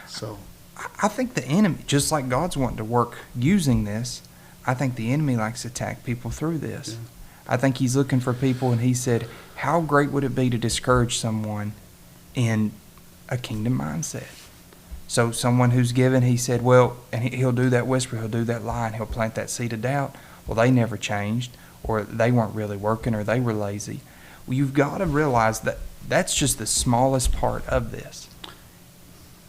So I think the enemy, just like God's wanting to work using this, I think the enemy likes to attack people through this. yeah. I think he's looking for people, and he said, how great would it be to discourage someone in a kingdom mindset? So someone who's given, he said, well, and he'll do that whisper, he'll do that lie, and he'll plant that seed of doubt. Well, they never changed, or they weren't really working, or they were lazy. Well, you've got to realize that that's just the smallest part of this.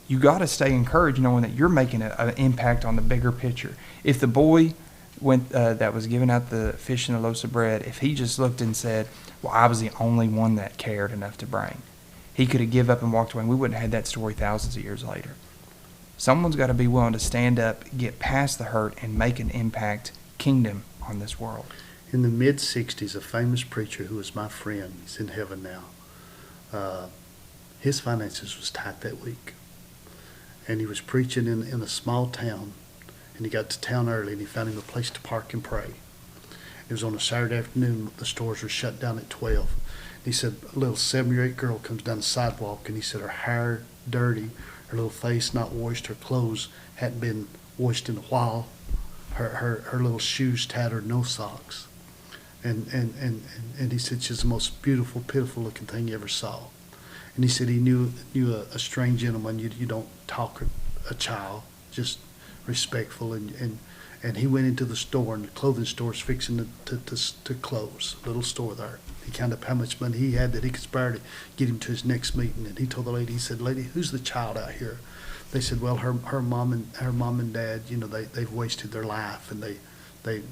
You got to stay encouraged knowing that you're making an impact on the bigger picture. If the boy that was giving out the fish and the loaves of bread, if he just looked and said, well, I was the only one that cared enough to bring, he could have given up and walked away, and we wouldn't have had that story thousands of years later. Someone's got to be willing to stand up, get past the hurt, and make an impact kingdom on this world. In the mid-'60s, a famous preacher who was my friend, he's in heaven now, his finances was tight that week. And he was preaching in a small town, and he got to town early, and he found him a place to park and pray. It was on a Saturday afternoon. The stores were shut down at 12. He said a little 7 or 8 girl comes down the sidewalk, and he said her hair dirty, her little face not washed, her clothes hadn't been washed in a while, her little shoes tattered, no socks. And he said she's the most beautiful, pitiful looking thing he ever saw. And he said he knew a strange gentleman. You don't talk a child, just respectful. And he went into the store, and the clothing store's fixing to close, a little store there. He counted up how much money he had that he could spare to get him to his next meeting. And he told the lady, he said, lady, who's the child out here? They said, well, her mom and dad, they've wasted their life, and they're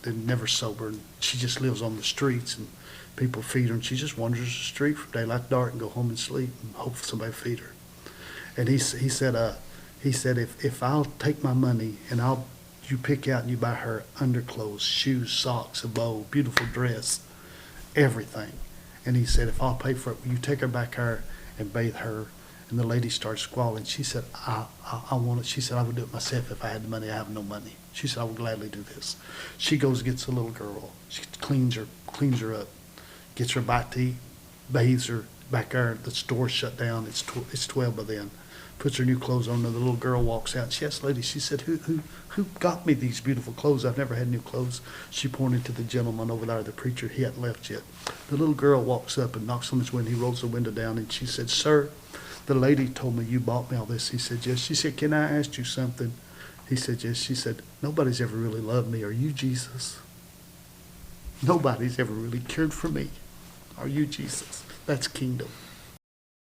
never sober, and she just lives on the streets, and people feed her, and she just wanders the street from daylight to dark and go home and sleep and hope somebody feed her. And he said if I'll take my money and you pick out and you buy her underclothes, shoes, socks, a bow, beautiful dress, everything. And he said, if I'll pay for it, will you take her back there and bathe her? And the lady started squalling. She said, I want it. She said, I would do it myself if I had the money. I have no money. She said, I would gladly do this. She goes, gets a little girl. She cleans her up, gets her a bite to eat, bathes her back there. The store's shut down. It's 12 by then. Puts her new clothes on. And the little girl walks out. She asked the lady, she said, who got me these beautiful clothes? I've never had new clothes. She pointed to the gentleman over there, the preacher. He hadn't left yet. The little girl walks up and knocks on his window. He rolls the window down, and she said, sir, the lady told me you bought me all this. He said, yes. She said, can I ask you something? He said, yes. She said, nobody's ever really loved me. Are you Jesus? Nobody's ever really cared for me. Are you Jesus? That's kingdom.